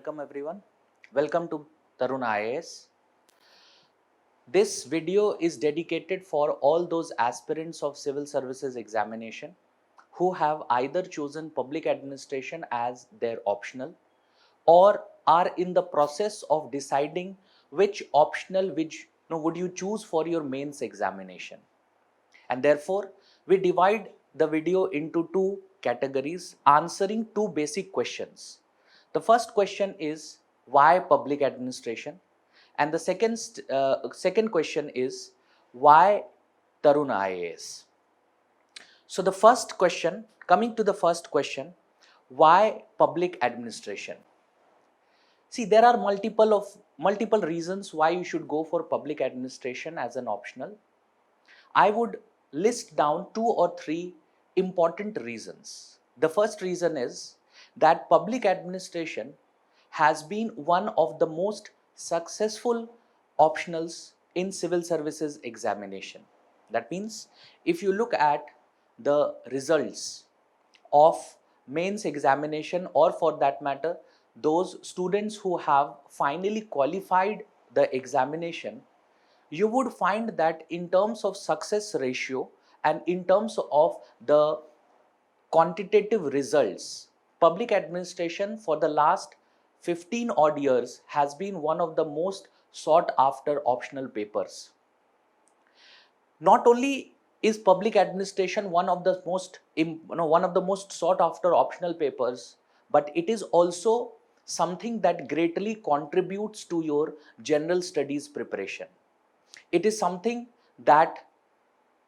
welcome everyone. Welcome to Tarun IAS. This video is dedicated for all those aspirants of civil services examination who have either chosen public administration as their optional or are in the process of deciding which optional would you choose for your mains examination. And therefore, we divide the video into two categories answering two basic questions. The first question is why public administration, and the second question is why Tarun IAS. So the first question, coming to the first question, why public administration? See, there are multiple reasons why you should go for public administration as an optional. I would list down two or three important reasons. The first reason is that public administration has been one of the most successful optionals in civil services examination. That means if you look at the results of mains examination, or for that matter those students who have finally qualified the examination, you would find that in terms of success ratio and in terms of the quantitative results, public administration for the last 15 odd years has been one of the most sought after optional papers. Not only is public administration one of the most sought after optional papers, but it is also something that greatly contributes to your general studies preparation. It is something that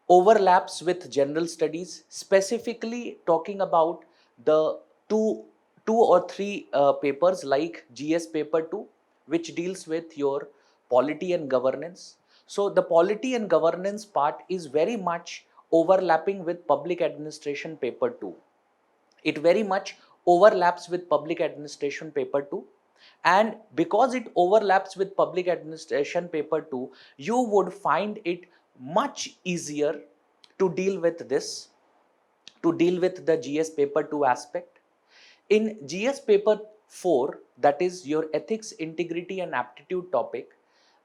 overlaps with general studies, specifically talking about the two or three papers like GS paper 2, which deals with your polity and governance. So the polity and governance part is very much overlapping with public administration paper 2. It very much overlaps with public administration paper 2, and because it overlaps with public administration paper 2, you would find it much easier to deal with the GS paper 2 aspect. In GS paper 4, that is your ethics, integrity and aptitude topic,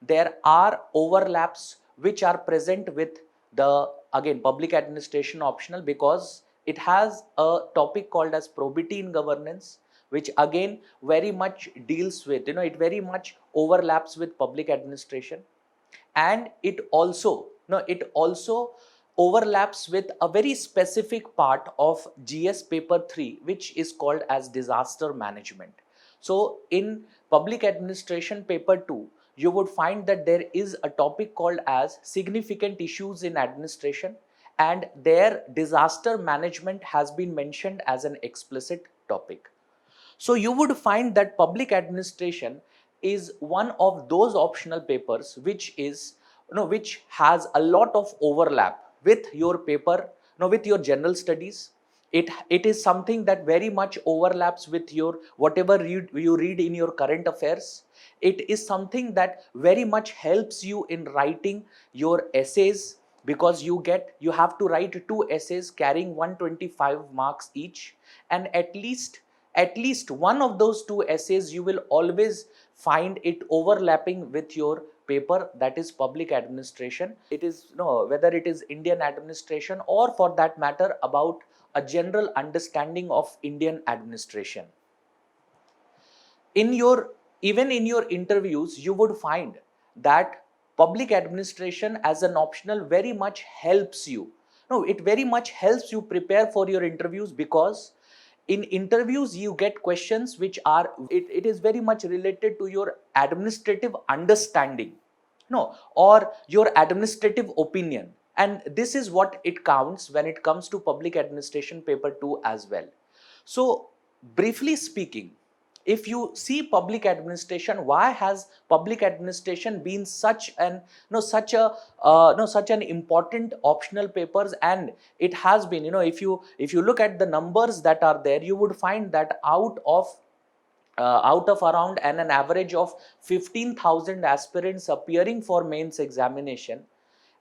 there are overlaps which are present with the, again, public administration optional, because it has a topic called as probity in governance, which again very much deals with, it very much overlaps with public administration. And it also overlaps with a very specific part of GS paper 3, which is called as disaster management. So in public administration paper 2, you would find that there is a topic called as significant issues in administration, and their disaster management has been mentioned as an explicit topic. So you would find that public administration is one of those optional papers which is, which has a lot of overlap with your paper, with your general studies. It is something that very much overlaps with your whatever you read in your current affairs. It is something that very much helps you in writing your essays, because you have to write two essays carrying 125 marks each, and at least one of those two essays you will always find it overlapping with your paper, that is public administration. It is, whether it is Indian administration, or for that matter about a general understanding of Indian administration. Even in your interviews, you would find that public administration as an optional very much helps you. No, it very much helps you prepare for your interviews, because in interviews you get questions which are, it is very much related to your administrative understanding, or your administrative opinion, and this is what it counts when it comes to public administration paper 2 as well. So briefly speaking, if you see public administration, why has public administration been such an such an important optional papers? And it has been, if you look at the numbers that are there, you would find that out of around an average of 15,000 aspirants appearing for mains examination,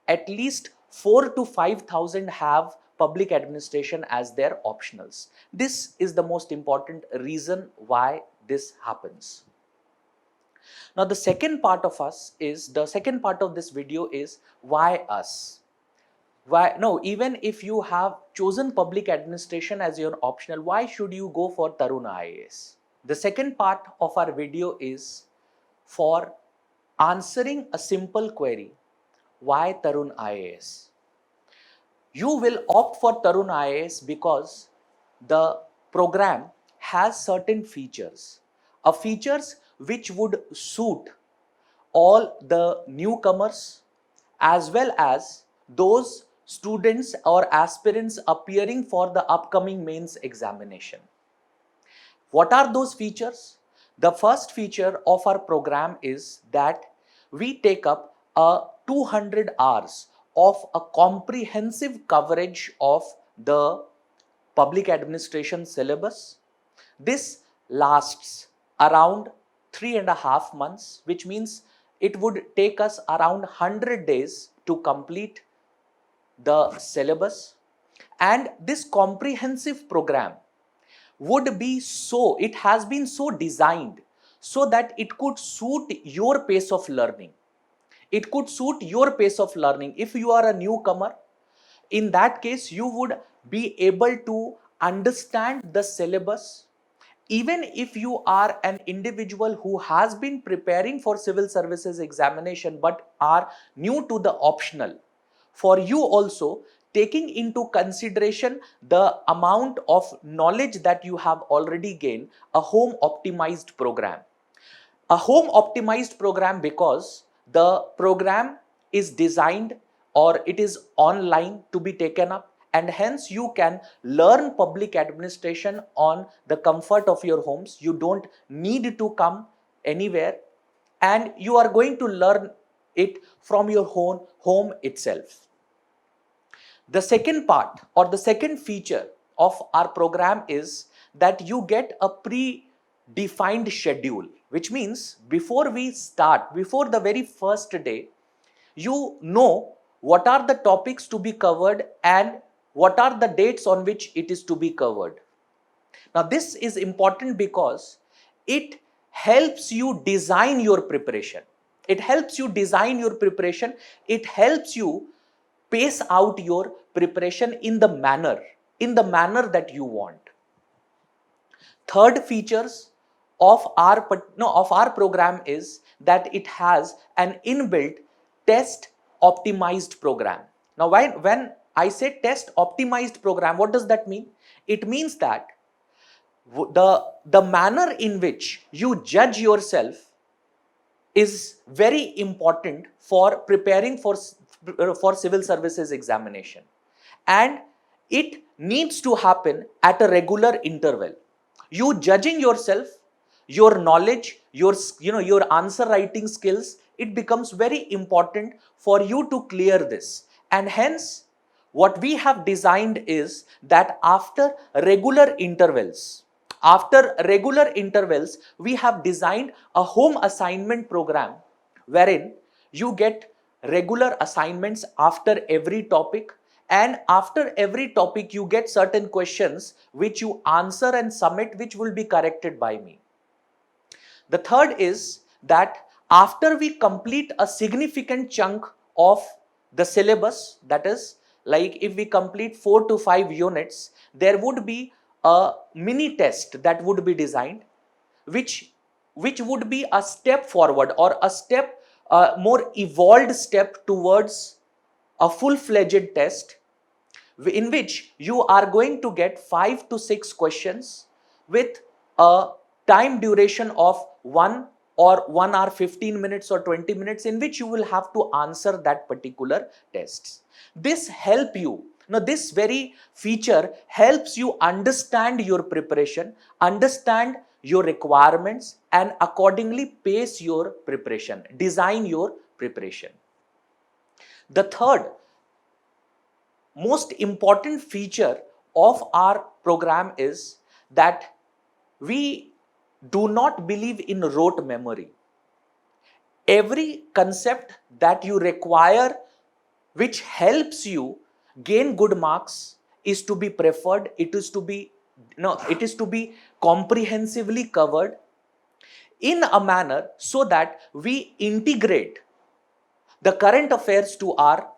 at least 4 to 5,000 have public administration as their optionals. This is the most important reason why this happens. Now the second part of this video is why us? Why no, even if you have chosen public administration as your optional, why should you go for Taruna IAS? The second part of our video is for answering a simple query, why Tarun IAS? You will opt for Tarun IAS because the program has certain features, features which would suit all the newcomers as well as those students or aspirants appearing for the upcoming mains examination. What are those features? The first feature of our program is that we take up a 200 hours of a comprehensive coverage of the public administration syllabus. This lasts around 3.5 months, which means it would take us around 100 days to complete the syllabus. And this comprehensive program it has been so designed so that it could suit your pace of learning. It could suit your pace of learning. If you are a newcomer, in that case, you would be able to understand the syllabus. Even if you are an individual who has been preparing for civil services examination but are new to the optional, for you also, taking into consideration the amount of knowledge that you have already gained, a home optimized program. A home optimized program because the program is designed or it is online to be taken up, and hence you can learn public administration on the comfort of your homes. You don't need to come anywhere and you are going to learn it from your own home itself. The second part or the second feature of our program is that you get a predefined schedule, which means before the very first day, you know what are the topics to be covered and what are the dates on which it is to be covered. Now this is important because it helps you design your preparation. It helps you pace out your preparation in the manner that you want. Third features of our program is that it has an inbuilt test optimized program. Now when I say test optimized program, what does that mean? It means that the manner in which you judge yourself is very important for preparing for civil services examination, and it needs to happen at a regular interval. You judging yourself, your knowledge, your answer writing skills, it becomes very important for you to clear this. And hence what we have designed is that after regular intervals, we have designed a home assignment program wherein you get regular assignments after every topic, and after every topic you get certain questions which you answer and submit, which will be corrected by me. The third is that after we complete a significant chunk of the syllabus, that is like if we complete 4 to 5 units, there would be a mini test that would be designed, which would be a step forward or a more evolved step towards a full-fledged test, in which you are going to get 5 to 6 questions with a time duration of 1 hour 15 minutes or 20 minutes, in which you will have to answer that particular test. This very feature helps you understand your preparation, understand your requirements, and accordingly pace your preparation, design your preparation. The third most important feature of our program is that we do not believe in rote memory. Every concept that you require which helps you gain good marks is to be preferred. It is to be comprehensively covered, in a manner so that we integrate the current affairs to our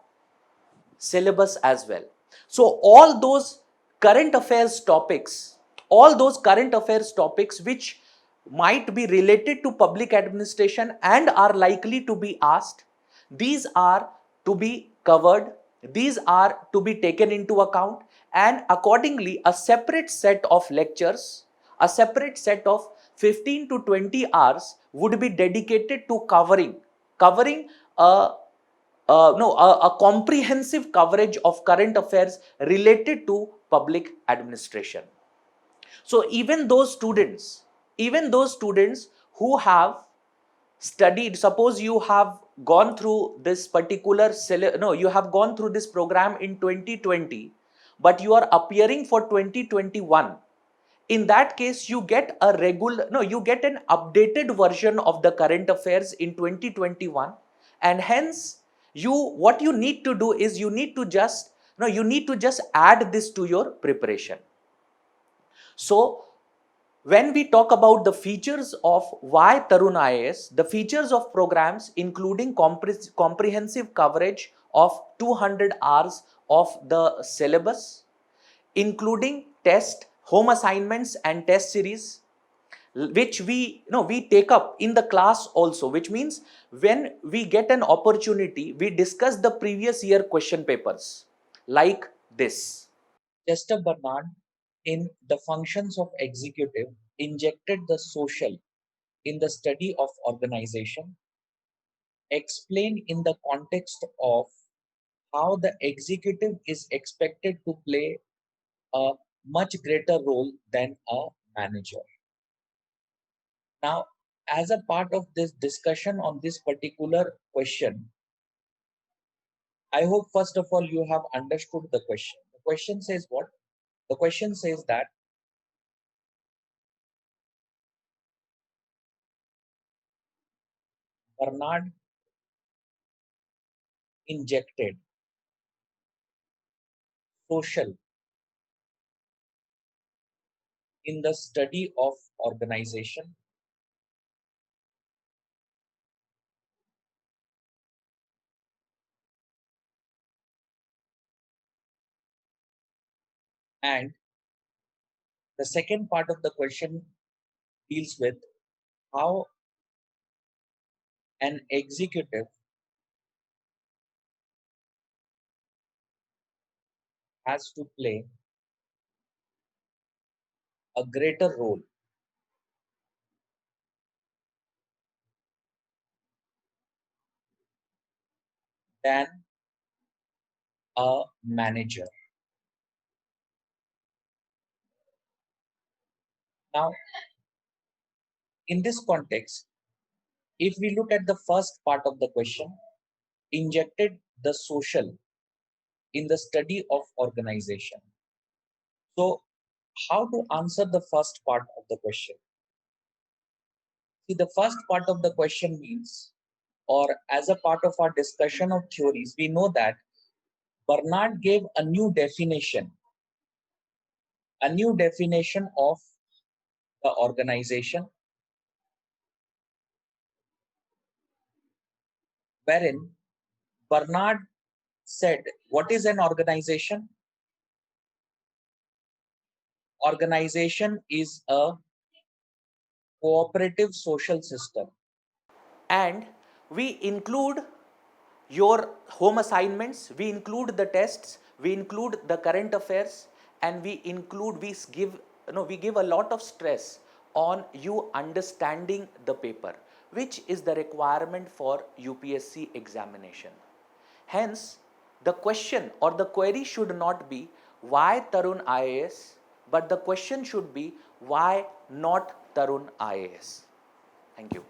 syllabus as well. So all those current affairs topics, which might be related to public administration and are likely to be asked, these are to be covered, these are to be taken into account, and accordingly a separate set of lectures, a separate set of 15 to 20 hours would be dedicated to covering a no, a comprehensive coverage of current affairs related to public administration. So even those students who have studied, suppose you have gone through this particular, no, you have gone through this program in 2020, but you are appearing for 2021. In that case, you get a regular, no, you get an updated version of the current affairs in 2021, and hence what you need to do is you need to just, no, you need to just add this to your preparation. So when we talk about the features of why Tarun IAS, the features of programs including comprehensive coverage of 200 hours of the syllabus, including test, home assignments and test series, which we take up in the class also, which means when we get an opportunity, we discuss the previous year question papers like this. Chester Bernard, in The Functions of Executive, injected the social in the study of organization, explained in the context of how the executive is expected to play a much greater role than a manager. Now, as a part of this discussion on this particular question, I hope first of all you have understood the question. The question says what? The question says that Bernard injected social in the study of organization, and the second part of the question deals with how an executive has to play a greater role than a manager. Now, in this context, if we look at the first part of the question, injected the social in the study of organization. So, how to answer the first part of the question? See, the first part of the question means, or as a part of our discussion of theories, we know that Bernard gave a new definition of the organization, wherein Bernard said, what is an organization? Organization is a cooperative social system. And we include your home assignments, we include the tests, we include the current affairs, and we give a lot of stress on you understanding the paper, which is the requirement for UPSC examination. Hence, the question or the query should not be why Tarun IAS, but the question should be why not Tarun IAS. Thank you.